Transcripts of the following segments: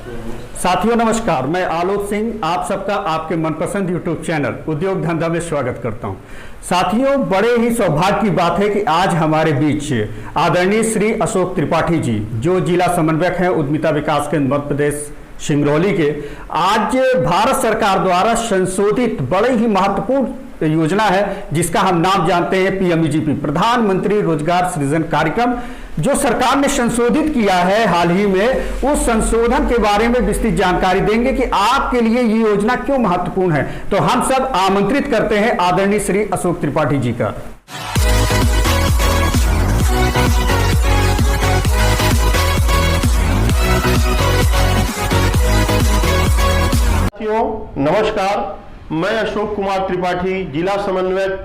साथियों नमस्कार, मैं आलोक सिंह आप सबका आपके मनपसंद यूट्यूब चैनल उद्योग धंधा में स्वागत करता हूं। साथियों, बड़े ही सौभाग्य की बात है कि आज हमारे बीच आदरणीय श्री अशोक त्रिपाठी जी, जो जिला समन्वयक हैं उद्यमिता विकास केंद्र मध्य प्रदेश सिंगरौली के, आज भारत सरकार द्वारा संशोधित बड़े ही महत्वपूर्ण योजना है जिसका हम नाम जानते हैं पीएमईजीपी, प्रधानमंत्री रोजगार सृजन कार्यक्रम, जो सरकार ने संशोधित किया है हाल ही में। उस संशोधन के बारे में विस्तृत जानकारी देंगे कि आपके लिए ये योजना क्यों महत्वपूर्ण है। तो हम सब आमंत्रित करते हैं आदरणीय श्री अशोक त्रिपाठी जी का। नमस्कार, मैं अशोक कुमार त्रिपाठी, जिला समन्वयक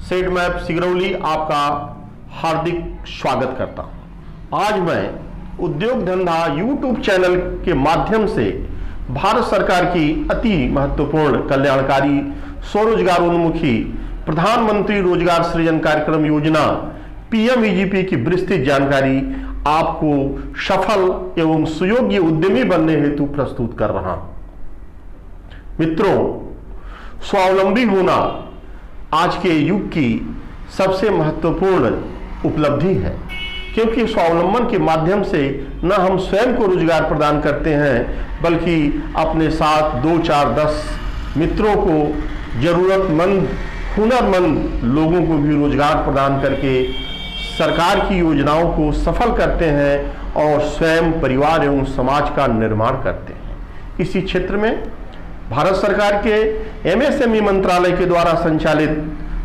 सेट मैप सिंगरौली, आपका हार्दिक स्वागत करता हूं। आज मैं उद्योग धंधा यूट्यूब चैनल के माध्यम से भारत सरकार की अति महत्वपूर्ण कल्याणकारी स्वरोजगारोन्मुखी प्रधानमंत्री रोजगार सृजन कार्यक्रम योजना पीएमईजीपी की विस्तृत जानकारी आपको सफल एवं सुयोग्य उद्यमी बनने हेतु प्रस्तुत कर रहा हूं। मित्रों, स्वावलंबी होना आज के युग की सबसे महत्वपूर्ण उपलब्धि है, क्योंकि स्वावलंबन के माध्यम से न हम स्वयं को रोजगार प्रदान करते हैं बल्कि अपने साथ 2, 4, 10 मित्रों को, जरूरतमंद हुनरमंद लोगों को भी रोजगार प्रदान करके सरकार की योजनाओं को सफल करते हैं और स्वयं, परिवार एवं समाज का निर्माण करते हैं। इसी क्षेत्र में भारत सरकार के एमएसएमई मंत्रालय के द्वारा संचालित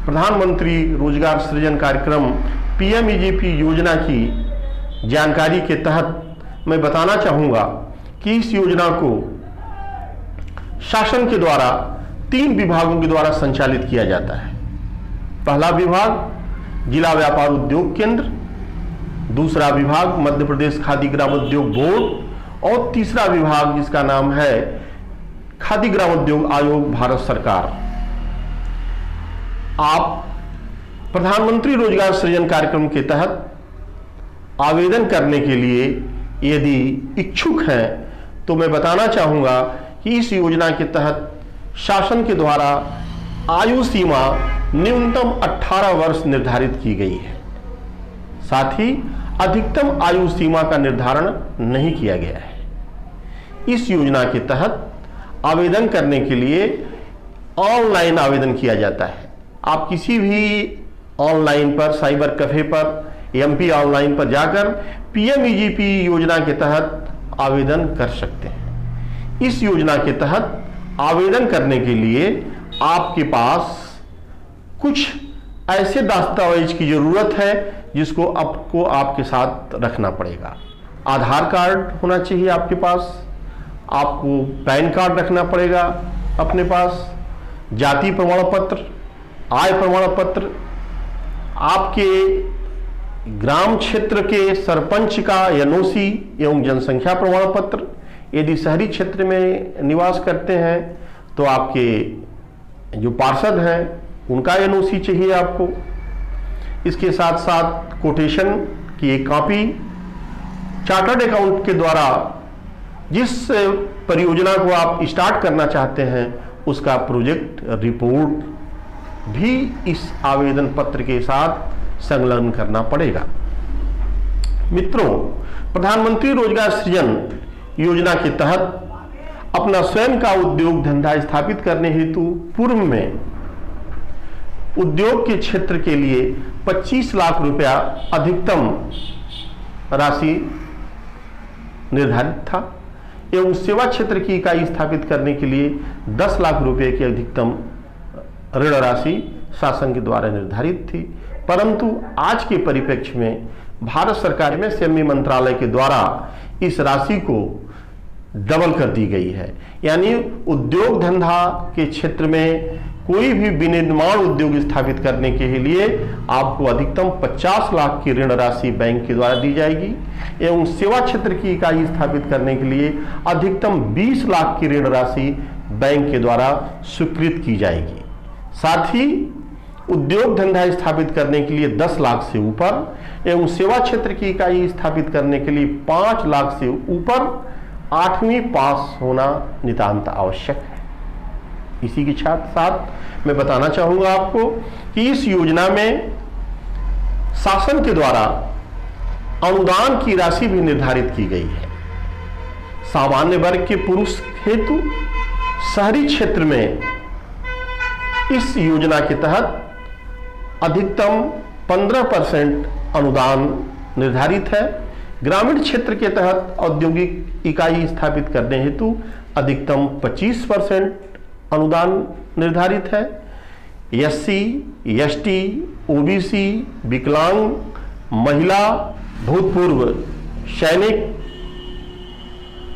प्रधानमंत्री रोजगार सृजन कार्यक्रम पीएमईजीपी योजना की जानकारी के तहत मैं बताना चाहूँगा कि इस योजना को शासन के द्वारा 3 विभागों के द्वारा संचालित किया जाता है। पहला विभाग जिला व्यापार उद्योग केंद्र, दूसरा विभाग मध्य प्रदेश खादी ग्राम उद्योग बोर्ड और तीसरा विभाग जिसका नाम है खादी ग्राम उद्योग आयोग, भारत सरकार। आप प्रधानमंत्री रोजगार सृजन कार्यक्रम के तहत आवेदन करने के लिए यदि इच्छुक हैं तो मैं बताना चाहूँगा कि इस योजना के तहत शासन के द्वारा आयु सीमा न्यूनतम 18 वर्ष निर्धारित की गई है। साथ ही अधिकतम आयु सीमा का निर्धारण नहीं किया गया है। इस योजना के तहत आवेदन करने के लिए ऑनलाइन आवेदन किया जाता है। आप किसी भी ऑनलाइन पर, साइबर कैफे पर, एमपी ऑनलाइन पर जाकर पीएमईजीपी योजना के तहत आवेदन कर सकते हैं। इस योजना के तहत आवेदन करने के लिए आपके पास कुछ ऐसे दस्तावेज की जरूरत है जिसको आपको आपके साथ रखना पड़ेगा। आधार कार्ड होना चाहिए आपके पास, आपको पैन कार्ड रखना पड़ेगा अपने पास, जाति प्रमाण पत्र, आय प्रमाण पत्र, आपके ग्राम क्षेत्र के सरपंच का एनओसी एवं जनसंख्या प्रमाण पत्र। यदि शहरी क्षेत्र में निवास करते हैं तो आपके जो पार्षद हैं उनका एनओसी चाहिए आपको। इसके साथ साथ कोटेशन की एक कॉपी, चार्टर्ड अकाउंट के द्वारा जिस परियोजना को आप स्टार्ट करना चाहते हैं उसका प्रोजेक्ट रिपोर्ट भी इस आवेदन पत्र के साथ संलग्न करना पड़ेगा। मित्रों, प्रधानमंत्री रोजगार सृजन योजना के तहत अपना स्वयं का उद्योग धंधा स्थापित करने हेतु पूर्व में उद्योग के क्षेत्र के लिए 25 लाख रुपया अधिकतम राशि निर्धारित था एवं सेवा क्षेत्र की इकाई स्थापित करने के लिए 10 लाख रुपए की अधिकतम ऋण राशि शासन के द्वारा निर्धारित थी। परंतु आज के परिप्रेक्ष्य में भारत सरकार में एमएसएमई मंत्रालय के द्वारा इस राशि को डबल कर दी गई है। यानी उद्योग धंधा के क्षेत्र में कोई भी विनिर्माण उद्योग स्थापित करने के लिए आपको अधिकतम 50 लाख की ऋण राशि बैंक के द्वारा दी जाएगी एवं सेवा क्षेत्र की इकाई स्थापित करने के लिए अधिकतम 20 लाख की ऋण राशि बैंक के द्वारा स्वीकृत की जाएगी। साथ ही उद्योग धंधा स्थापित करने के लिए 10 लाख से ऊपर एवं सेवा क्षेत्र की इकाई स्थापित करने के लिए 5 लाख से ऊपर 8वीं पास होना नितांत आवश्यक है। इसी के साथ मैं बताना चाहूंगा आपको कि इस योजना में शासन के द्वारा अनुदान की राशि भी निर्धारित की गई है। सामान्य वर्ग के पुरुष हेतु शहरी क्षेत्र में इस योजना के तहत अधिकतम 15% अनुदान निर्धारित है। ग्रामीण क्षेत्र के तहत औद्योगिक इकाई स्थापित करने हेतु अधिकतम 25% अनुदान निर्धारित है। एससी, एसटी, ओबीसी, विकलांग, महिला, भूतपूर्व सैनिक,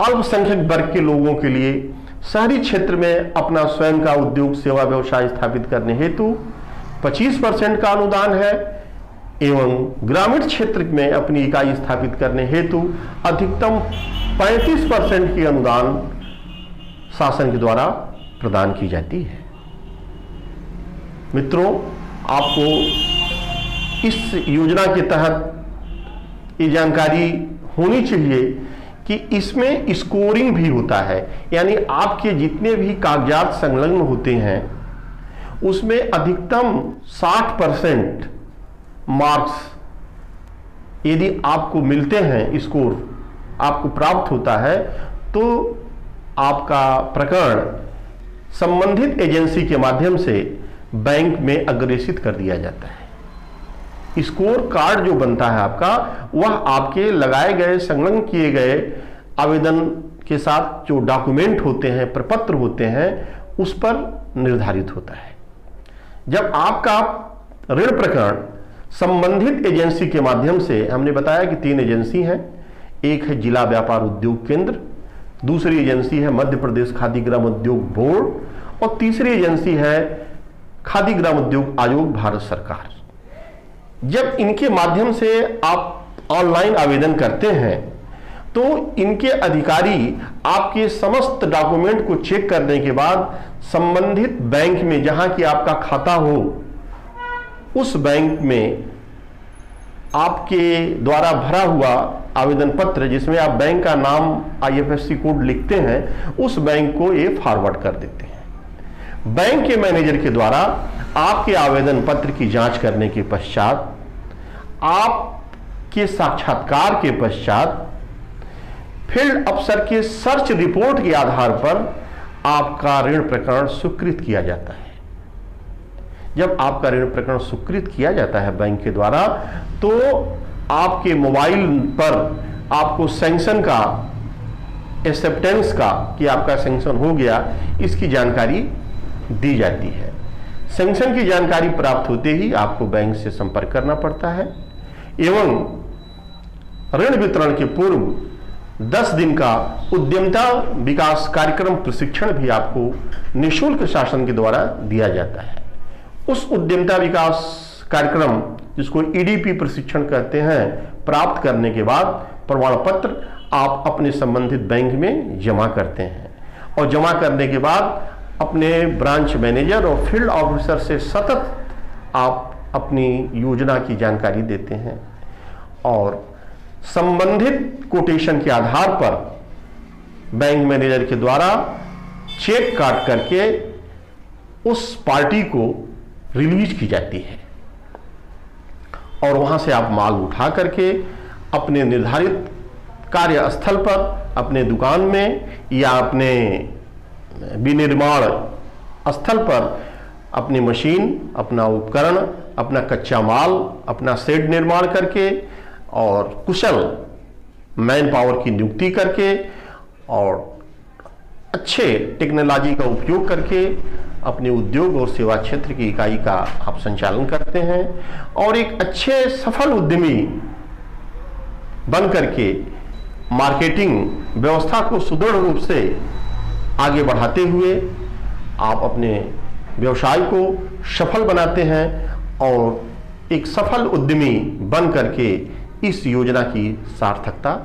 अल्पसंख्यक वर्ग के लोगों के लिए शहरी क्षेत्र में अपना स्वयं का उद्योग सेवा व्यवसाय स्थापित करने हेतु 25% का अनुदान है एवं ग्रामीण क्षेत्र में अपनी इकाई स्थापित करने हेतु अधिकतम 35% की अनुदान शासन के द्वारा प्रदान की जाती है। मित्रों, आपको इस योजना के तहत ये जानकारी होनी चाहिए कि इसमें स्कोरिंग भी होता है, यानी आपके जितने भी कागजात संलग्न होते हैं उसमें अधिकतम 60% मार्क्स यदि आपको मिलते हैं, स्कोर आपको प्राप्त होता है, तो आपका प्रकरण संबंधित एजेंसी के माध्यम से बैंक में अग्रेसित कर दिया जाता है। स्कोर कार्ड जो बनता है आपका, वह आपके लगाए गए संलग्न किए गए आवेदन के साथ जो डॉक्यूमेंट होते हैं, प्रपत्र होते हैं, उस पर निर्धारित होता है। जब आपका ऋण प्रकरण संबंधित एजेंसी के माध्यम से, हमने बताया कि 3 एजेंसी हैं, एक है जिला व्यापार उद्योग केंद्र, दूसरी एजेंसी है मध्य प्रदेश खादी ग्राम उद्योग बोर्ड और तीसरी एजेंसी है खादी ग्राम उद्योग आयोग भारत सरकार। जब इनके माध्यम से आप ऑनलाइन आवेदन करते हैं तो इनके अधिकारी आपके समस्त डॉक्यूमेंट को चेक करने के बाद संबंधित बैंक में जहां कि आपका खाता हो, उस बैंक में आपके द्वारा भरा हुआ आवेदन पत्र, जिसमें आप बैंक का नाम IFSC कोड लिखते हैं, उस बैंक को ये फॉरवर्ड कर देते हैं। बैंक के मैनेजर के द्वारा आपके आवेदन पत्र की जांच करने के पश्चात, आपके साक्षात्कार के पश्चात, फील्ड अफसर के सर्च रिपोर्ट के आधार पर आपका ऋण प्रकरण स्वीकृत किया जाता है। जब आपका ऋण प्रकरण स्वीकृत किया जाता है बैंक के द्वारा, तो आपके मोबाइल पर आपको सैंक्शन का, एक्सेप्टेंस का, कि आपका सैंक्शन हो गया, इसकी जानकारी दी जाती है। सैंक्शन की जानकारी प्राप्त होते ही आपको बैंक से संपर्क करना पड़ता है एवं ऋण वितरण के पूर्व 10 दिन का उद्यमिता विकास कार्यक्रम प्रशिक्षण भी आपको निःशुल्क शासन के द्वारा दिया जाता है। उस उद्यमिता विकास कार्यक्रम, जिसको EDP प्रशिक्षण कहते हैं, प्राप्त करने के बाद प्रमाण पत्र आप अपने संबंधित बैंक में जमा करते हैं और जमा करने के बाद अपने ब्रांच मैनेजर और फील्ड ऑफिसर से सतत आप अपनी योजना की जानकारी देते हैं और संबंधित कोटेशन के आधार पर बैंक मैनेजर के द्वारा चेक काट करके उस पार्टी को रिलीज की जाती है और वहां से आप माल उठा करके अपने निर्धारित कार्यस्थल पर, अपने दुकान में या अपने विनिर्माण स्थल पर अपनी मशीन, अपना उपकरण, अपना कच्चा माल, अपना शेड निर्माण करके और कुशल मैन पावर की नियुक्ति करके और अच्छे टेक्नोलॉजी का उपयोग करके अपने उद्योग और सेवा क्षेत्र की इकाई का आप संचालन करते हैं और एक अच्छे सफल उद्यमी बन करके मार्केटिंग व्यवस्था को सुदृढ़ रूप से आगे बढ़ाते हुए आप अपने व्यवसाय को सफल बनाते हैं और एक सफल उद्यमी बन करके इस योजना की सार्थकता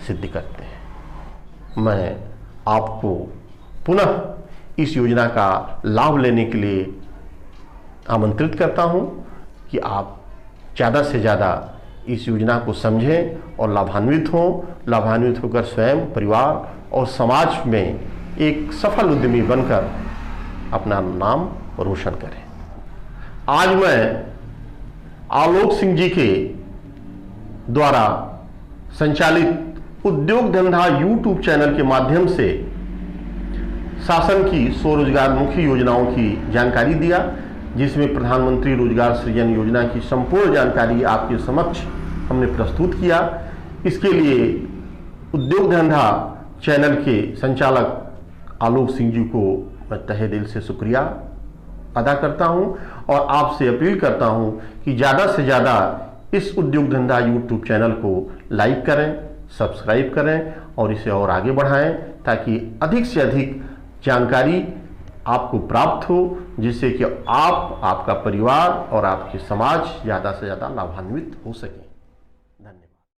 सिद्ध करते हैं। मैं आपको पुनः इस योजना का लाभ लेने के लिए आमंत्रित करता हूं कि आप ज़्यादा से ज़्यादा इस योजना को समझें और लाभान्वित हों। लाभान्वित होकर स्वयं, परिवार और समाज में एक सफल उद्यमी बनकर अपना नाम रोशन करें। आज मैं आलोक सिंह जी के द्वारा संचालित उद्योग धंधा यूट्यूब चैनल के माध्यम से शासन की स्वरोजगारमुखी योजनाओं की जानकारी दिया, जिसमें प्रधानमंत्री रोजगार सृजन योजना की संपूर्ण जानकारी आपके समक्ष हमने प्रस्तुत किया। इसके लिए उद्योग धंधा चैनल के संचालक आलोक सिंह जी को मैं तहे दिल से शुक्रिया अदा करता हूं और आपसे अपील करता हूं कि ज़्यादा से ज़्यादा इस उद्योग धंधा यूट्यूब चैनल को लाइक करें, सब्सक्राइब करें और इसे और आगे बढ़ाएं, ताकि अधिक से अधिक जानकारी आपको प्राप्त हो, जिससे कि आप, आपका परिवार और आपके समाज ज़्यादा से ज़्यादा लाभान्वित हो सकें।